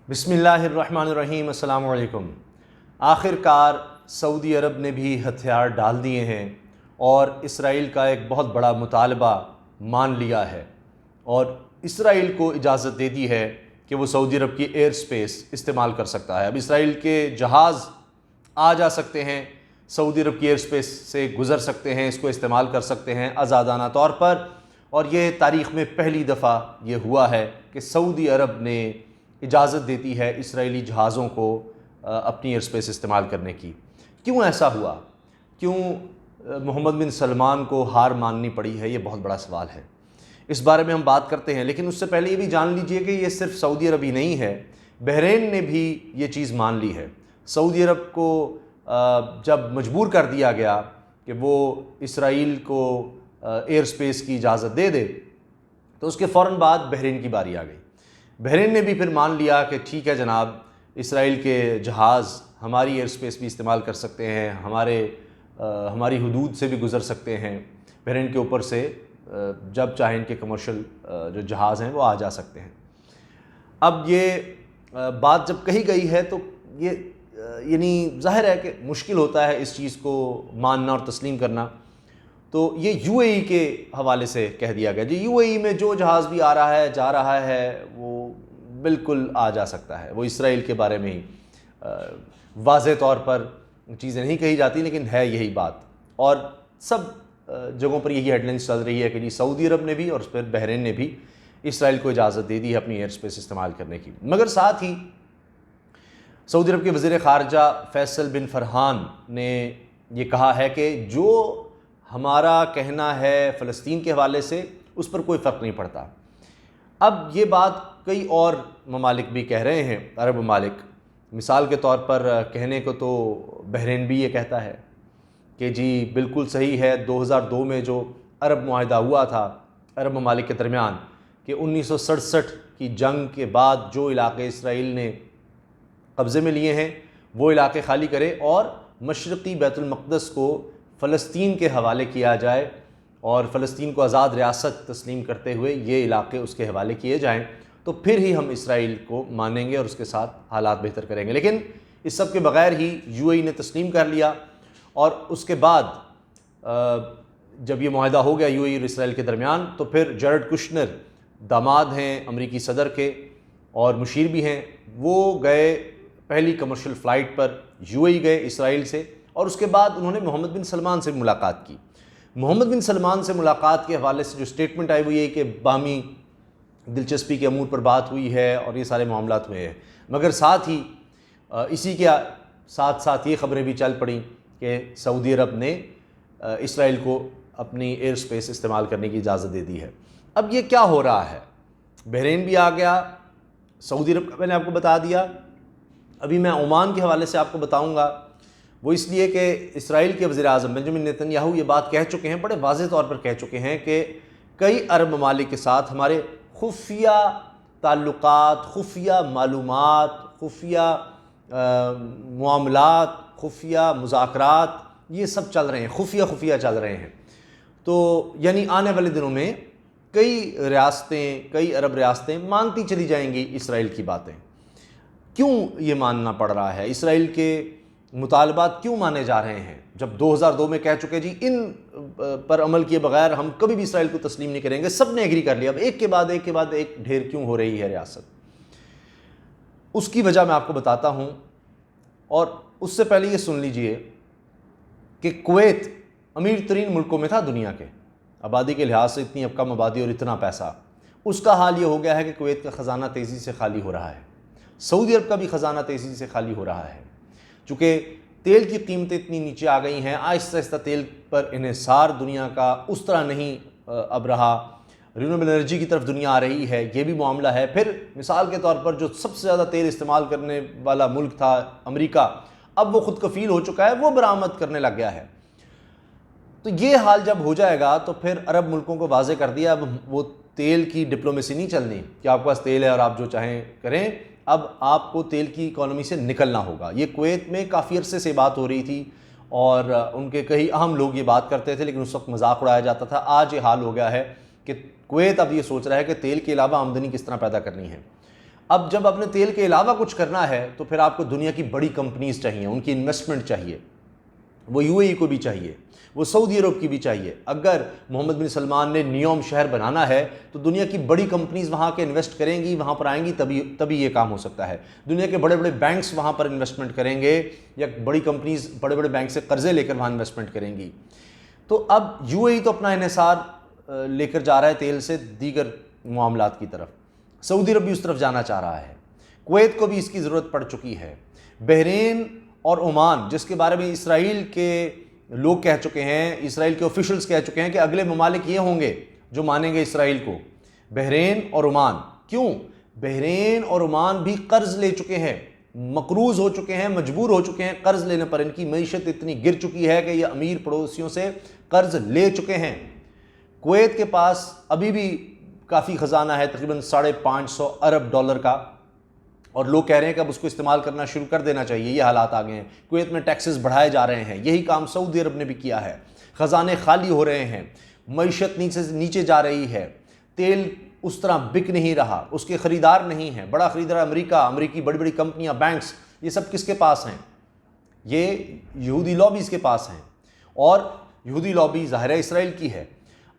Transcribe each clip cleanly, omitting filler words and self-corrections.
بسم اللہ الرحمن الرحیم۔ السلام علیکم۔ آخر کار سعودی عرب نے بھی ہتھیار ڈال دیے ہیں اور اسرائیل کا ایک بہت بڑا مطالبہ مان لیا ہے اور اسرائیل کو اجازت دے دی ہے کہ وہ سعودی عرب کی ایئر سپیس استعمال کر سکتا ہے۔ اب اسرائیل کے جہاز آ جا سکتے ہیں، سعودی عرب کی ایئر سپیس سے گزر سکتے ہیں، اس کو استعمال کر سکتے ہیں آزادانہ طور پر، اور یہ تاریخ میں پہلی دفعہ یہ ہوا ہے کہ سعودی عرب نے اجازت دیتی ہے اسرائیلی جہازوں کو اپنی ایئر سپیس استعمال کرنے کی۔ کیوں ایسا ہوا؟ کیوں محمد بن سلمان کو ہار ماننی پڑی ہے؟ یہ بہت بڑا سوال ہے، اس بارے میں ہم بات کرتے ہیں۔ لیکن اس سے پہلے یہ بھی جان لیجئے کہ یہ صرف سعودی عرب ہی نہیں ہے، بحرین نے بھی یہ چیز مان لی ہے۔ سعودی عرب کو جب مجبور کر دیا گیا کہ وہ اسرائیل کو ایئر سپیس کی اجازت دے دے تو اس کے فوراً بعد بحرین کی باری آ گئی۔ بحرین نے بھی پھر مان لیا کہ ٹھیک ہے جناب، اسرائیل کے جہاز ہماری ایئر سپیس بھی استعمال کر سکتے ہیں، ہماری حدود سے بھی گزر سکتے ہیں، بحرین کے اوپر سے جب چاہیں ان کے کمرشل جو جہاز ہیں وہ آ جا سکتے ہیں۔ اب یہ بات جب کہی گئی ہے تو یہ یعنی ظاہر ہے کہ مشکل ہوتا ہے اس چیز کو ماننا اور تسلیم کرنا۔ تو یہ یو اے ای کے حوالے سے کہہ دیا گیا، جی یو اے ای میں جو جہاز بھی آ رہا ہے جا رہا ہے وہ بالکل آ جا سکتا ہے۔ وہ اسرائیل کے بارے میں ہی واضح طور پر چیزیں نہیں کہی جاتی، لیکن ہے یہی بات، اور سب جگہوں پر یہی ہیڈ لائنز چل رہی ہے کہ جی سعودی عرب نے بھی اور پھر بحرین نے بھی اسرائیل کو اجازت دے دی ہے اپنی ایئر سپیس استعمال کرنے کی۔ مگر ساتھ ہی سعودی عرب کے وزیر خارجہ فیصل بن فرحان نے یہ کہا ہے کہ جو ہمارا کہنا ہے فلسطین کے حوالے سے اس پر کوئی فرق نہیں پڑتا۔ اب یہ بات کئی اور ممالک بھی کہہ رہے ہیں، عرب ممالک، مثال کے طور پر کہنے کو تو بحرین بھی یہ کہتا ہے کہ جی بالکل صحیح ہے، 2002 میں جو عرب معاہدہ ہوا تھا عرب ممالک کے درمیان کہ 1967 کی جنگ کے بعد جو علاقے اسرائیل نے قبضے میں لیے ہیں وہ علاقے خالی کرے اور مشرقی بیت المقدس کو فلسطین کے حوالے کیا جائے اور فلسطین کو آزاد ریاست تسلیم کرتے ہوئے یہ علاقے اس کے حوالے کیے جائیں، تو پھر ہی ہم اسرائیل کو مانیں گے اور اس کے ساتھ حالات بہتر کریں گے۔ لیکن اس سب کے بغیر ہی یو اے ای نے تسلیم کر لیا، اور اس کے بعد جب یہ معاہدہ ہو گیا یو اے ای اور اسرائیل کے درمیان، تو پھر جیرڈ کشنر داماد ہیں امریکی صدر کے اور مشیر بھی ہیں، وہ گئے پہلی کمرشل فلائٹ پر یو اے ای گئے اسرائیل سے، اور اس کے بعد انہوں نے محمد بن سلمان سے ملاقات کی۔ محمد بن سلمان سے ملاقات کے حوالے سے جو سٹیٹمنٹ آئی وہ یہ کہ باہمی دلچسپی کے امور پر بات ہوئی ہے اور یہ سارے معاملات ہوئے ہیں، مگر ساتھ ہی اسی کے ساتھ ساتھ یہ خبریں بھی چل پڑیں کہ سعودی عرب نے اسرائیل کو اپنی ایئر سپیس استعمال کرنے کی اجازت دے دی ہے۔ اب یہ کیا ہو رہا ہے؟ بحرین بھی آ گیا، سعودی عرب کا میں نے آپ کو بتا دیا، ابھی میں عمان کے حوالے سے آپ کو بتاؤں گا۔ وہ اس لیے کہ اسرائیل کے وزیر اعظم بنجامن نیتن یاہو یہ بات کہہ چکے ہیں، بڑے واضح طور پر کہہ چکے ہیں کہ کئی عرب ممالک کے ساتھ ہمارے خفیہ تعلقات، خفیہ معلومات، خفیہ معاملات، خفیہ مذاکرات یہ سب چل رہے ہیں، خفیہ چل رہے ہیں۔ تو یعنی آنے والے دنوں میں کئی عرب ریاستیں مانتی چلی جائیں گی اسرائیل کی باتیں۔ کیوں یہ ماننا پڑ رہا ہے؟ اسرائیل کے مطالبات کیوں مانے جا رہے ہیں جب 2002 میں کہہ چکے جی ان پر عمل کیے بغیر ہم کبھی بھی اسرائیل کو تسلیم نہیں کریں گے، سب نے ایگری کر لیا، اب ایک کے بعد ایک ڈھیر کیوں ہو رہی ہے ریاست؟ اس کی وجہ میں آپ کو بتاتا ہوں، اور اس سے پہلے یہ سن لیجئے کہ کویت امیر ترین ملکوں میں تھا دنیا کے، آبادی کے لحاظ سے اتنی اب کم آبادی اور اتنا پیسہ، اس کا حال یہ ہو گیا ہے کہ کویت کا خزانہ تیزی سے خالی ہو رہا ہے، سعودی عرب کا بھی خزانہ تیزی سے خالی ہو رہا ہے، چونکہ تیل کی قیمتیں اتنی نیچے آ گئی ہیں، آہستہ آہستہ تیل پر انحصار دنیا کا اس طرح نہیں اب رہا، رینیویبل انرجی کی طرف دنیا آ رہی ہے، یہ بھی معاملہ ہے۔ پھر مثال کے طور پر جو سب سے زیادہ تیل استعمال کرنے والا ملک تھا امریکہ، اب وہ خود کفیل ہو چکا ہے، وہ برآمد کرنے لگ گیا ہے۔ تو یہ حال جب ہو جائے گا تو پھر عرب ملکوں کو واضح کر دیا اب وہ تیل کی ڈپلومیسی نہیں چلنی کہ آپ کے پاس تیل ہے اور آپ جو چاہیں کریں، اب آپ کو تیل کی اکانومی سے نکلنا ہوگا۔ یہ کویت میں کافی عرصے سے بات ہو رہی تھی اور ان کے کئی اہم لوگ یہ بات کرتے تھے، لیکن اس وقت مذاق اڑایا جاتا تھا۔ آج یہ حال ہو گیا ہے کہ کویت اب یہ سوچ رہا ہے کہ تیل کے علاوہ آمدنی کس طرح پیدا کرنی ہے۔ اب جب اپنے تیل کے علاوہ کچھ کرنا ہے تو پھر آپ کو دنیا کی بڑی کمپنیز چاہیے، ان کی انویسٹمنٹ چاہیے، وہ یو اے ای کو بھی چاہیے، وہ سعودی عرب کی بھی چاہیے۔ اگر محمد بن سلمان نے نیوم شہر بنانا ہے تو دنیا کی بڑی کمپنیز وہاں کے انویسٹ کریں گی، وہاں پر آئیں گی، تبھی یہ کام ہو سکتا ہے۔ دنیا کے بڑے بڑے بینکس وہاں پر انویسٹمنٹ کریں گے، یا بڑی کمپنیز بڑے بڑے بینک سے قرضے لے کر وہاں انویسٹمنٹ کریں گی۔ تو اب یو اے ای تو اپنا انحصار لے کر جا رہا ہے تیل سے دیگر معاملات کی طرف، سعودی عرب بھی اس طرف جانا چاہ رہا ہے، کویت کو بھی اس کی ضرورت پڑ چکی ہے، بحرین اور عمان جس کے بارے میں اسرائیل کے لوگ کہہ چکے ہیں، اسرائیل کے آفیشلز کہہ چکے ہیں کہ اگلے ممالک یہ ہوں گے جو مانیں گے اسرائیل کو، بحرین اور عمان۔ کیوں؟ بحرین اور عمان بھی قرض لے چکے ہیں، مقروض ہو چکے ہیں، مجبور ہو چکے ہیں قرض لینے پر، ان کی معیشت اتنی گر چکی ہے کہ یہ امیر پڑوسیوں سے قرض لے چکے ہیں۔ کویت کے پاس ابھی بھی کافی خزانہ ہے، تقریباً $550 ارب کا، اور لوگ کہہ رہے ہیں کہ اب اس کو استعمال کرنا شروع کر دینا چاہیے، یہ حالات آ گئے ہیں۔ کویت میں ٹیکسز بڑھائے جا رہے ہیں، یہی کام سعودی عرب نے بھی کیا ہے، خزانے خالی ہو رہے ہیں، معیشت نیچے جا رہی ہے، تیل اس طرح بک نہیں رہا، اس کے خریدار نہیں ہیں، بڑا خریدار امریکہ، امریکی بڑی بڑی کمپنیاں، بینکس، یہ سب کس کے پاس ہیں؟ یہ یہودی لابیز کے پاس ہیں، اور یہودی لابی ظاہر ہے اسرائیل کی ہے۔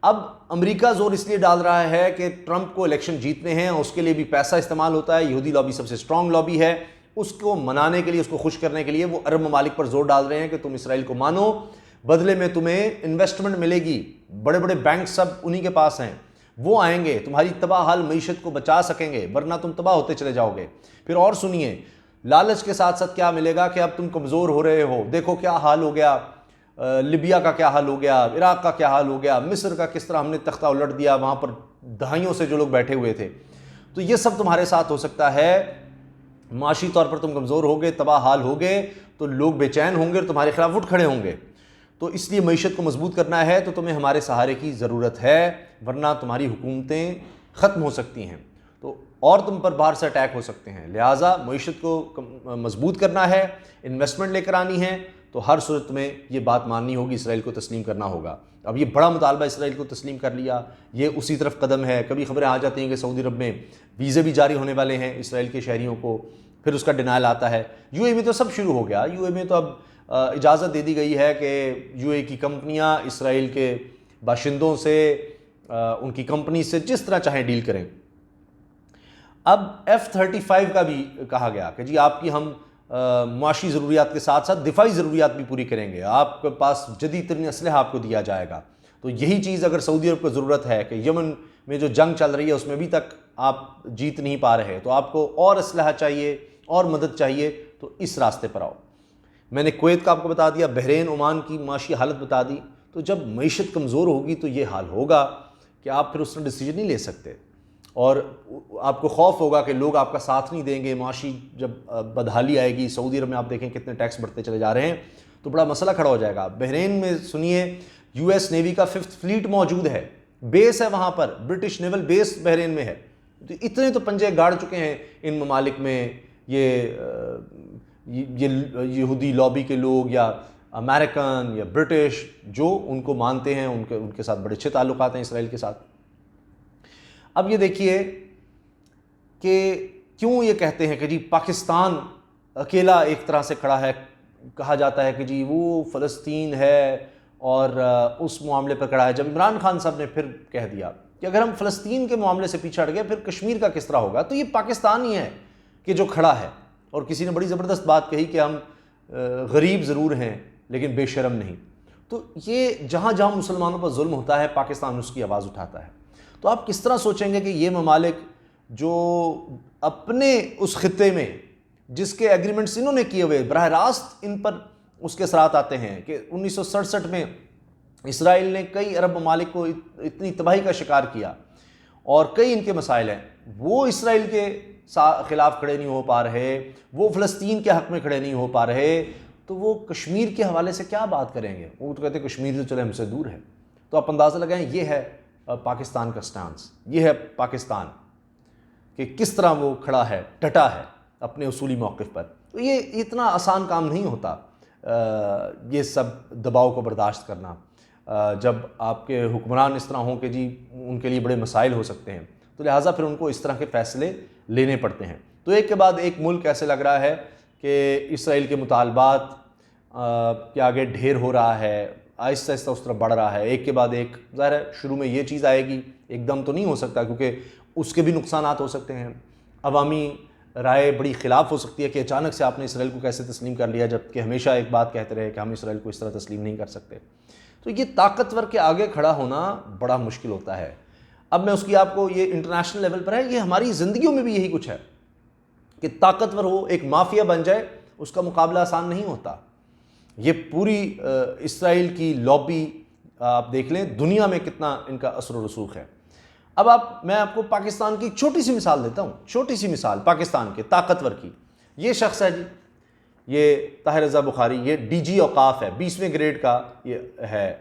اب امریکہ زور اس لیے ڈال رہا ہے کہ ٹرمپ کو الیکشن جیتنے ہیں، اس کے لیے بھی پیسہ استعمال ہوتا ہے، یہودی لابی سب سے اسٹرانگ لابی ہے، اس کو منانے کے لیے، اس کو خوش کرنے کے لیے وہ عرب ممالک پر زور ڈال رہے ہیں کہ تم اسرائیل کو مانو، بدلے میں تمہیں انویسٹمنٹ ملے گی، بڑے بڑے بینک سب انہی کے پاس ہیں، وہ آئیں گے، تمہاری تباہ حال معیشت کو بچا سکیں گے، ورنہ تم تباہ ہوتے چلے جاؤ گے۔ پھر اور سنیے، لالچ کے ساتھ ساتھ کیا ملے گا کہ اب تم کمزور ہو رہے ہو، دیکھو کیا حال ہو گیا، لیبیا کا کیا حال ہو گیا، عراق کا کیا حال ہو گیا، مصر کا کس طرح ہم نے تختہ الٹ دیا، وہاں پر دہائیوں سے جو لوگ بیٹھے ہوئے تھے۔ تو یہ سب تمہارے ساتھ ہو سکتا ہے، معاشی طور پر تم کمزور ہوگے، تباہ حال ہوگے، تو لوگ بے چین ہوں گے اور تمہارے خلاف اٹھ کھڑے ہوں گے۔ تو اس لیے معیشت کو مضبوط کرنا ہے تو تمہیں ہمارے سہارے کی ضرورت ہے، ورنہ تمہاری حکومتیں ختم ہو سکتی ہیں، تو اور تم پر باہر سے اٹیک ہو سکتے ہیں۔ لہٰذا معیشت کو مضبوط کرنا ہے، انویسٹمنٹ لے کر آنی ہے، تو ہر صورت میں یہ بات ماننی ہوگی، اسرائیل کو تسلیم کرنا ہوگا۔ اب یہ بڑا مطالبہ اسرائیل کو تسلیم کر لیا، یہ اسی طرف قدم ہے۔ کبھی خبریں آ جاتی ہیں کہ سعودی عرب میں ویزے بھی جاری ہونے والے ہیں اسرائیل کے شہریوں کو، پھر اس کا ڈینائل آتا ہے۔ یو اے میں تو سب شروع ہو گیا، یو اے میں تو اب اجازت دے دی گئی ہے کہ یو اے کی کمپنیاں اسرائیل کے باشندوں سے، ان کی کمپنی سے جس طرح چاہیں ڈیل کریں۔ اب F-35 کا بھی کہا گیا کہ جی آپ کی ہم معاشی ضروریات کے ساتھ ساتھ دفاعی ضروریات بھی پوری کریں گے، آپ کے پاس جدید ترین اسلحہ آپ کو دیا جائے گا۔ تو یہی چیز اگر سعودی عرب کو ضرورت ہے کہ یمن میں جو جنگ چل رہی ہے اس میں ابھی تک آپ جیت نہیں پا رہے، تو آپ کو اور اسلحہ چاہیے اور مدد چاہیے، تو اس راستے پر آؤ۔ میں نے کویت کا آپ کو بتا دیا، بحرین، عمان کی معاشی حالت بتا دی۔ تو جب معیشت کمزور ہوگی تو یہ حال ہوگا کہ آپ پھر اس طرح ڈیسیجن نہیں لے سکتے، اور آپ کو خوف ہوگا کہ لوگ آپ کا ساتھ نہیں دیں گے، معاشی جب بدحالی آئے گی، سعودی عرب میں آپ دیکھیں کتنے ٹیکس بڑھتے چلے جا رہے ہیں، تو بڑا مسئلہ کھڑا ہو جائے گا۔ بحرین میں سنیے، یو ایس نیوی کا 5th فلیٹ موجود ہے، بیس ہے وہاں پر، برٹش نیول بیس بحرین میں ہے۔ تو اتنے تو پنجے گاڑ چکے ہیں ان ممالک میں یہ یہودی لابی کے لوگ، یا امریکن یا برٹش، جو ان کو مانتے ہیں، ان کے ساتھ بڑے اچھے تعلقات ہیں اسرائیل کے ساتھ۔ اب یہ دیکھیے کہ کیوں یہ کہتے ہیں کہ جی پاکستان اکیلا ایک طرح سے کھڑا ہے، کہا جاتا ہے کہ جی وہ فلسطین ہے اور اس معاملے پر کھڑا ہے، جب عمران خان صاحب نے پھر کہہ دیا کہ اگر ہم فلسطین کے معاملے سے پیچھے ہٹ گئے پھر کشمیر کا کس طرح ہوگا، تو یہ پاکستان ہی ہے کہ جو کھڑا ہے۔ اور کسی نے بڑی زبردست بات کہی کہ ہم غریب ضرور ہیں لیکن بے شرم نہیں۔ تو یہ جہاں جہاں مسلمانوں پر ظلم ہوتا ہے پاکستان اس کی آواز اٹھاتا ہے۔ تو آپ کس طرح سوچیں گے کہ یہ ممالک جو اپنے اس خطے میں جس کے ایگریمنٹس انہوں نے کیے ہوئے براہ راست ان پر اس کے اثرات آتے ہیں کہ 1967 میں اسرائیل نے کئی عرب ممالک کو اتنی تباہی کا شکار کیا، اور کئی ان کے مسائل ہیں، وہ اسرائیل کے خلاف کھڑے نہیں ہو پا رہے، وہ فلسطین کے حق میں کھڑے نہیں ہو پا رہے، تو وہ کشمیر کے حوالے سے کیا بات کریں گے؟ وہ تو کہتے ہیں کشمیر تو چلے ہم سے دور ہے۔ تو آپ اندازہ لگائیں، یہ ہے پاکستان کا سٹانس، یہ ہے پاکستان کہ کس طرح وہ کھڑا ہے، ڈٹا ہے اپنے اصولی موقف پر۔ تو یہ اتنا آسان کام نہیں ہوتا یہ سب دباؤ کو برداشت کرنا، جب آپ کے حکمران اس طرح ہوں کہ جی ان کے لیے بڑے مسائل ہو سکتے ہیں، تو لہٰذا پھر ان کو اس طرح کے فیصلے لینے پڑتے ہیں۔ تو ایک کے بعد ایک ملک ایسے لگ رہا ہے کہ اسرائیل کے مطالبات کے آگے ڈھیر ہو رہا ہے، آہستہ آہستہ اس طرف بڑھ رہا ہے، ایک کے بعد ایک۔ ظاہر ہے شروع میں یہ چیز آئے گی، ایک دم تو نہیں ہو سکتا، کیونکہ اس کے بھی نقصانات ہو سکتے ہیں، عوامی رائے بڑی خلاف ہو سکتی ہے کہ اچانک سے آپ نے اسرائیل کو کیسے تسلیم کر لیا، جبکہ ہمیشہ ایک بات کہتے رہے کہ ہم اسرائیل کو اس طرح تسلیم نہیں کر سکتے۔ تو یہ طاقتور کے آگے کھڑا ہونا بڑا مشکل ہوتا ہے۔ اب میں اس کی آپ کو، یہ انٹرنیشنل لیول پر ہے، یہ ہماری زندگیوں میں بھی یہی کچھ ہے کہ طاقتور ہو، ایک مافیا بن جائے، اس کا مقابلہ آسان نہیں ہوتا۔ یہ پوری اسرائیل کی لابی آپ دیکھ لیں، دنیا میں کتنا ان کا اثر و رسوخ ہے۔ اب میں آپ کو پاکستان کی ایک چھوٹی سی مثال دیتا ہوں، چھوٹی سی مثال پاکستان کے طاقتور کی۔ یہ شخص ہے جی، یہ طاہر رضا بخاری، یہ ڈی جی اوقاف ہے، 20ویں گریڈ کا یہ ہے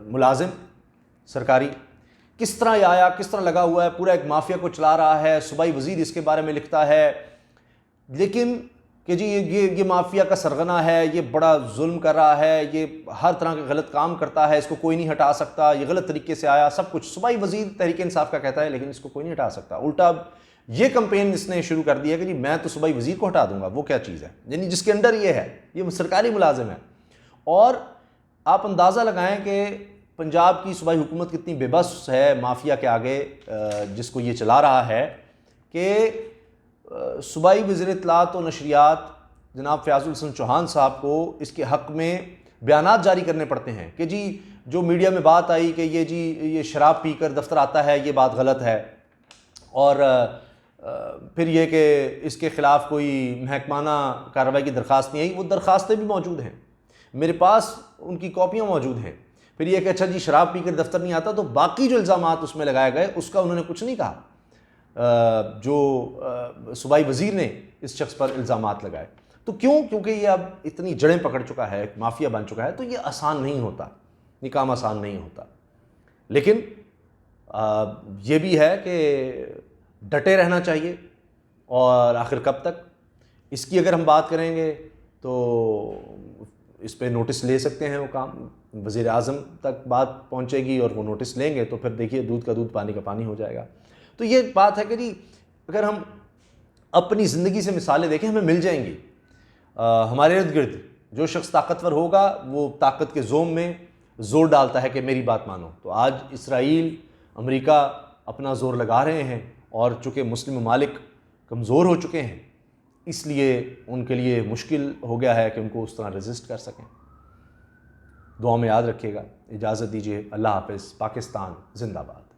ملازم سرکاری۔ کس طرح یہ آیا، کس طرح لگا ہوا ہے، پورا ایک مافیا کو چلا رہا ہے، صوبائی وزیر اس کے بارے میں لکھتا ہے، لیکن کہ جی یہ مافیا کا سرغنہ ہے، یہ بڑا ظلم کر رہا ہے، یہ ہر طرح کے غلط کام کرتا ہے، اس کو کوئی نہیں ہٹا سکتا، یہ غلط طریقے سے آیا، سب کچھ صوبائی وزیر تحریک انصاف کا کہتا ہے، لیکن اس کو کوئی نہیں ہٹا سکتا۔ الٹا یہ کمپین اس نے شروع کر دی ہے کہ جی میں تو صوبائی وزیر کو ہٹا دوں گا، وہ کیا چیز ہے، یعنی جس کے انڈر یہ ہے، یہ سرکاری ملازم ہے۔ اور آپ اندازہ لگائیں کہ پنجاب کی صوبائی حکومت کتنی بے بس ہے مافیا کے آگے، جس کو یہ چلا رہا ہے، کہ صوبائی وزیر اطلاعات و نشریات جناب فیاض الحسن چوہان صاحب کو اس کے حق میں بیانات جاری کرنے پڑتے ہیں کہ جی جو میڈیا میں بات آئی کہ یہ شراب پی کر دفتر آتا ہے، یہ بات غلط ہے، اور پھر یہ کہ اس کے خلاف کوئی محکمانہ کارروائی کی درخواست نہیں آئی، وہ درخواستیں بھی موجود ہیں میرے پاس، ان کی کاپیاں موجود ہیں۔ پھر یہ کہ اچھا جی شراب پی کر دفتر نہیں آتا، تو باقی جو الزامات اس میں لگائے گئے اس کا انہوں نے کچھ نہیں کہا، جو صوبائی وزیر نے اس شخص پر الزامات لگائے۔ تو کیونکہ یہ اب اتنی جڑیں پکڑ چکا ہے، ایک مافیا بن چکا ہے، تو یہ آسان نہیں ہوتا، یہ کام آسان نہیں ہوتا۔ لیکن یہ بھی ہے کہ ڈٹے رہنا چاہیے، اور آخر کب تک؟ اس کی اگر ہم بات کریں گے تو اس پہ نوٹس لے سکتے ہیں، وہ کام وزیر اعظم تک بات پہنچے گی اور وہ نوٹس لیں گے، تو پھر دیکھیے دودھ کا دودھ پانی کا پانی ہو جائے گا۔ تو یہ بات ہے کہ جی اگر ہم اپنی زندگی سے مثالیں دیکھیں ہمیں مل جائیں گی۔ ہمارے ارد گرد جو شخص طاقتور ہوگا وہ طاقت کے زوم میں زور ڈالتا ہے کہ میری بات مانو۔ تو آج اسرائیل، امریکہ اپنا زور لگا رہے ہیں، اور چونکہ مسلم ممالک کمزور ہو چکے ہیں، اس لیے ان کے لیے مشکل ہو گیا ہے کہ ان کو اس طرح ریزسٹ کر سکیں۔ دعا میں یاد رکھیے گا، اجازت دیجیے، اللہ حافظ، پاکستان زندہ باد۔